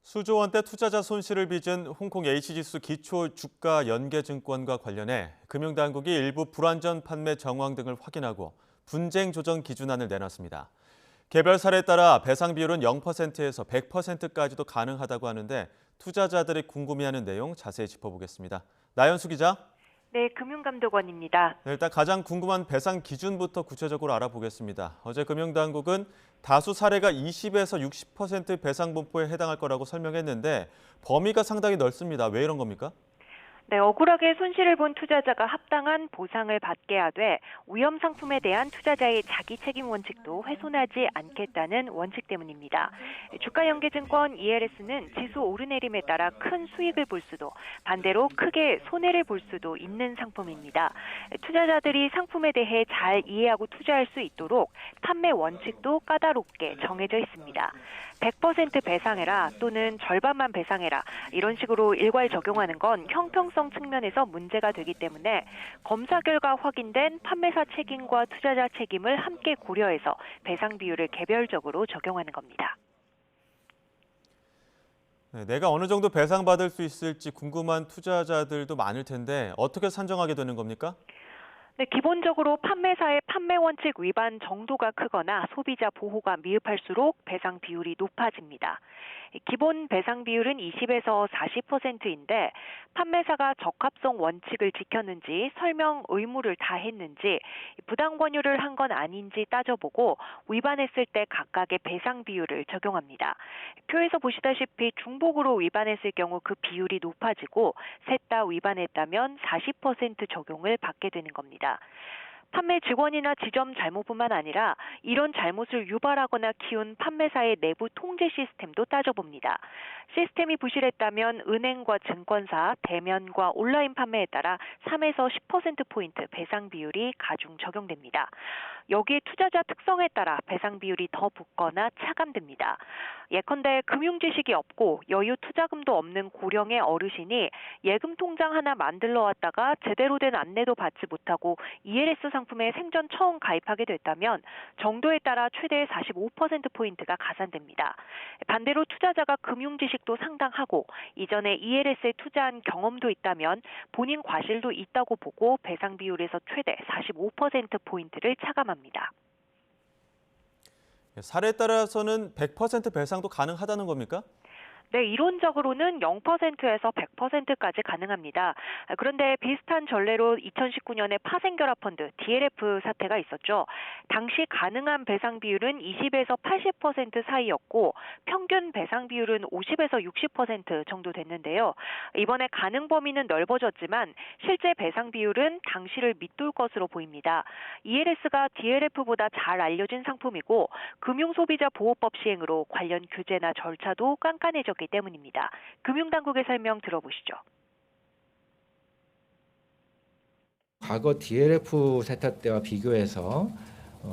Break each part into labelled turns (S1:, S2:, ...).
S1: 수조 원대 투자자 손실을 빚은 홍콩 H지수 기초 주가 연계증권과 관련해 금융당국이 일부 불완전 판매 정황 등을 확인하고 분쟁 조정 기준안을 내놨습니다. 개별 사례에 따라 배상 비율은 0%에서 100%까지도 가능하다고 하는데 투자자들이 궁금해하는 내용 자세히 짚어보겠습니다. 나연수 기자.
S2: 네, 금융감독원입니다.
S1: 네, 일단 가장 궁금한 배상 기준부터 구체적으로 알아보겠습니다. 어제 금융당국은 다수 사례가 20에서 60% 배상 분포에 해당할 거라고 설명했는데 범위가 상당히 넓습니다. 왜 이런 겁니까?
S2: 네, 억울하게 손실을 본 투자자가 합당한 보상을 받게 하되 위험 상품에 대한 투자자의 자기 책임 원칙도 훼손하지 않겠다는 원칙 때문입니다. 주가연계증권 ELS는 지수 오르내림에 따라 큰 수익을 볼 수도 반대로 크게 손해를 볼 수도 있는 상품입니다. 투자자들이 상품에 대해 잘 이해하고 투자할 수 있도록 판매 원칙도 까다롭게 정해져 있습니다. 100% 배상해라 또는 절반만 배상해라 이런 식으로 일괄 적용하는 건 형평성 측면에서 문제가 되기 때문에 검사 결과 확인된 판매사 책임과 투자자 책임을 함께 고려해서 배상 비율을 개별적으로 적용하는 겁니다.
S1: 네, 내가 어느 정도 배상받을 수 있을지 궁금한 투자자들도 많을 텐데 어떻게 산정하게 되는 겁니까?
S2: 네, 기본적으로 판매사의 판매 원칙 위반 정도가 크거나 소비자 보호가 미흡할수록 배상 비율이 높아집니다. 기본 배상 비율은 20에서 40%인데 판매사가 적합성 원칙을 지켰는지 설명 의무를 다했는지 부당 권유를 한 건 아닌지 따져보고 위반했을 때 각각의 배상 비율을 적용합니다. 표에서 보시다시피 중복으로 위반했을 경우 그 비율이 높아지고 셋 다 위반했다면 40% 적용을 받게 되는 겁니다. 판매 직원이나 지점 잘못뿐만 아니라 이런 잘못을 유발하거나 키운 판매사의 내부 통제 시스템도 따져봅니다. 시스템이 부실했다면 은행과 증권사, 대면과 온라인 판매에 따라 3에서 10%포인트 배상 비율이 가중 적용됩니다. 여기에 투자자 특성에 따라 배상 비율이 더 붙거나 차감됩니다. 예컨대 금융 지식이 없고 여유 투자금도 없는 고령의 어르신이 예금 통장 하나 만들러 왔다가 제대로 된 안내도 받지 못하고 ELS 상품에 생전 처음 가입하게 됐다면 정도에 따라 최대 45%포인트가 가산됩니다. 반대로 투자자가 금융 지식도 상당하고 이전에 ELS에 투자한 경험도 있다면 본인 과실도 있다고 보고 배상 비율에서 최대 45%포인트를 차감합니다.
S1: 사례에 따라서는 100% 배상도 가능하다는 겁니까?
S2: 네, 이론적으로는 0%에서 100%까지 가능합니다. 그런데 비슷한 전례로 2019년에 파생결합펀드 DLF 사태가 있었죠. 당시 가능한 배상 비율은 20에서 80% 사이였고 평균 배상 비율은 50에서 60% 정도 됐는데요. 이번에 가능 범위는 넓어졌지만 실제 배상 비율은 당시를 밑돌 것으로 보입니다. ELS가 DLF보다 잘 알려진 상품이고 금융소비자보호법 시행으로 관련 규제나 절차도 깐깐해졌기 때문입니다. 금융당국의 설명 들어보시죠.
S3: 과거 DLF 세타 때와 비교해서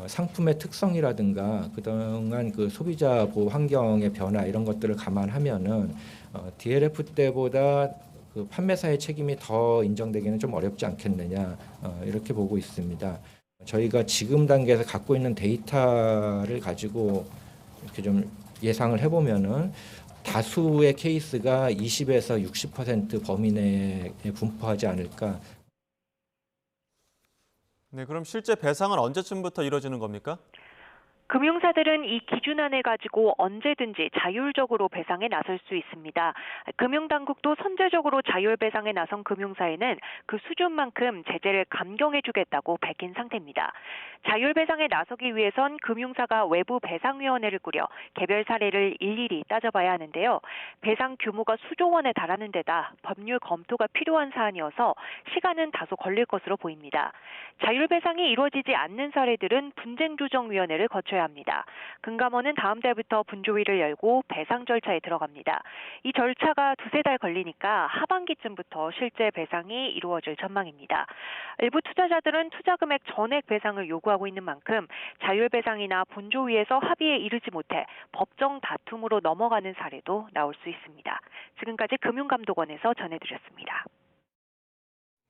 S3: 상품의 특성이라든가 그동안 그 소비자 보호 환경의 변화 이런 것들을 감안하면은 DLF 때보다 그 판매사의 책임이 더 인정되기는 좀 어렵지 않겠느냐 이렇게 보고 있습니다. 저희가 지금 단계에서 갖고 있는 데이터를 가지고 이렇게 좀 예상을 해보면은 다수의 케이스가 20에서 60% 범위 내에 분포하지 않을까.
S1: 네, 그럼 실제 배상은 언제쯤부터 이루어지는 겁니까?
S2: 금융사들은 이 기준안을 가지고 언제든지 자율적으로 배상에 나설 수 있습니다. 금융당국도 선제적으로 자율 배상에 나선 금융사에는 그 수준만큼 제재를 감경해주겠다고 밝힌 상태입니다. 자율 배상에 나서기 위해선 금융사가 외부 배상위원회를 꾸려 개별 사례를 일일이 따져봐야 하는데요. 배상 규모가 수조 원에 달하는 데다 법률 검토가 필요한 사안이어서 시간은 다소 걸릴 것으로 보입니다. 자율 배상이 이루어지지 않는 사례들은 분쟁조정위원회를 거쳐야 합니다. 금감원은 다음 달부터 분조위를 열고 배상 절차에 들어갑니다. 이 절차가 두세 달 걸리니까 하반기쯤부터 실제 배상이 이루어질 전망입니다. 일부 투자자들은 투자금액 전액 배상을 요구하고 있는 만큼 자율 배상이나 분조위에서 합의에 이르지 못해 법정 다툼으로 넘어가는 사례도 나올 수 있습니다. 지금까지 금융감독원에서 전해드렸습니다.